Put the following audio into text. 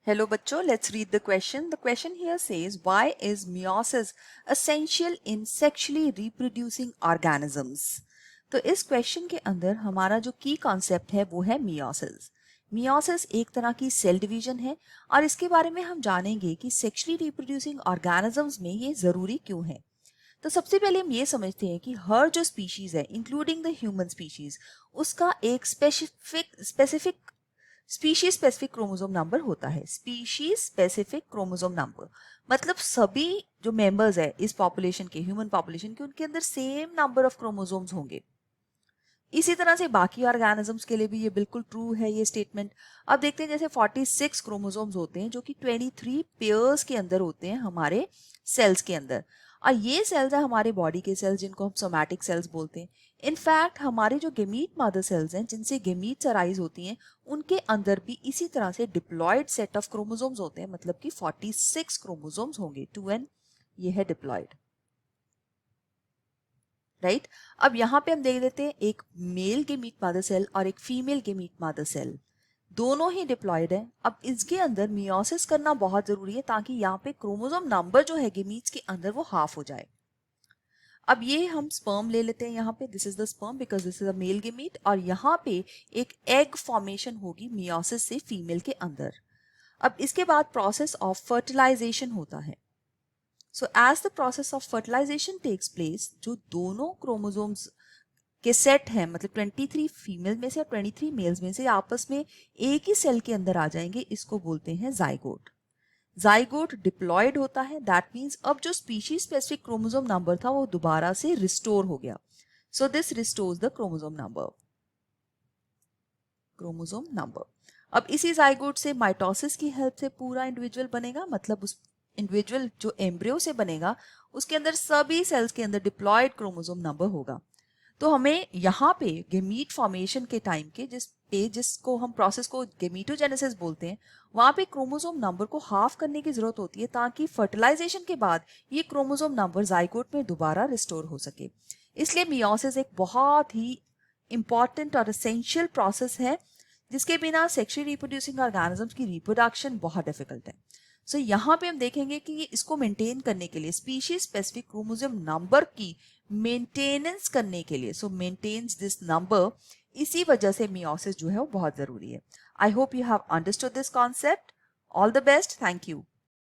Hello बच्चों, let's read the question. The question here says, why is meiosis essential in sexually reproducing organisms? तो इस question के अंदर हमारा जो की कॉन्सेप्ट है वो है मियोसिस. मियोसिस एक तरह की सेल डिवीजन है और इसके बारे में हम जानेंगे कि सेक्सुअली रिप्रोड्यूसिंग ऑर्गेनिजम्स में ये जरूरी क्यों है. तो सबसे पहले हम ये समझते हैं कि हर जो स्पीशीज है इंक्लूडिंग द ह्यूमन स्पीशीज उसका एक specific species specific chromosome number होता है. स्पीशीज स्पेसिफिक क्रोमोसोम नंबर मतलब सभी जो मेंबर्स है इस पॉपुलेशन के, ह्यूमन पॉपुलेशन के, उनके अंदर सेम नंबर ऑफ क्रोमोसोम्स होंगे. इसी तरह से बाकी ऑर्गेनिजम्स के लिए भी ये बिल्कुल ट्रू है ये स्टेटमेंट. अब देखते हैं जैसे 46 क्रोमोसोम्स होते हैं जो कि 23 पेयर्स के अंदर होते हैं हमारे सेल्स के अंदर. और ये सेल्स है हमारे बॉडी के सेल्स जिनको हम सोमैटिक सेल्स बोलते हैं. इनफैक्ट हमारे जो गेमीट मदर सेल्स हैं जिनसे गेमीट्स अराइज होती हैं उनके अंदर भी इसी तरह से डिप्लॉयड सेट ऑफ क्रोमोसोम्स होते हैं, मतलब कि 46 क्रोमोसोम्स होंगे. 2n ये है डिप्लॉयड, राइट. अब यहाँ पे हम देख लेते हैं एक मेल गेमीट मदर सेल और एक फीमेल गेमीट मदर सेल, दोनों ही डिप्लॉयड है. अब इसके अंदर मियोसिस करना बहुत जरूरी है ताकि यहाँ पे क्रोमोसोम नंबर जो है गेमीट्स के अंदर वो हाफ हो जाए. अब ये हम स्पर्म ले लेते हैं यहाँ पे, this is the sperm because this is a male gamete, और यहाँ पे एक एग फॉर्मेशन होगी मियोसिस से फीमेल के अंदर. अब इसके बाद प्रोसेस ऑफ फर्टिलाइजेशन होता है. So as the process of fertilisation takes place, जो दोनों क्रोमोसोम्स के सेट हैं, मतलब 23 फीमेल में से और 23 मेल्स में से आपस में एक ही सेल के अंदर आ जाएंगे, इसको बोलते हैं जाइगोट. जाइगोट डिप्लॉयड होता है, दैट मीन्स अब जो स्पीशीज स्पेसिफिक क्रोमोसोम नंबर था वो दोबारा से रिस्टोर हो गया. So this restores the chromosome number. अब इसी जाइगोट से माइटोसिस की हेल्प से पूरा इंडिविजुअल बनेगा, मतलब उस इंडिविजुअल जो एम्ब्रियो से बनेगा उसके अंदर सभी सेल्स के अंदर डिप्लॉयड क्रोमोसोम नंबर होगा. तो हमें यहाँ पे गेमीट फॉर्मेशन के टाइम के जिसको हम प्रोसेस को गेमीटोजेनेसिस बोलते हैं, वहां पे क्रोमोसोम नंबर को हाफ करने की जरूरत होती है ताकि फर्टिलाइजेशन के बाद ये क्रोमोसोम नंबर जाइगोट में दोबारा रिस्टोर हो सके. इसलिए मियोसिस एक बहुत ही इंपॉर्टेंट और एसेंशियल प्रोसेस है जिसके बिना सेक्सुअली रिप्रोड्यूसिंग ऑर्गेनिजम्स की रिप्रोडक्शन बहुत डिफिकल्ट है. सो यहाँ पे हम देखेंगे कि ये इसको मेंटेन करने के लिए स्पीशीज स्पेसिफिक क्रोमोसोम नंबर की मेंटेनेंस करने के लिए, सो मेंटेन्स दिस नंबर, इसी वजह से मियोसिस जो है वो बहुत जरूरी है. I hope you have understood this concept. All the best. Thank you.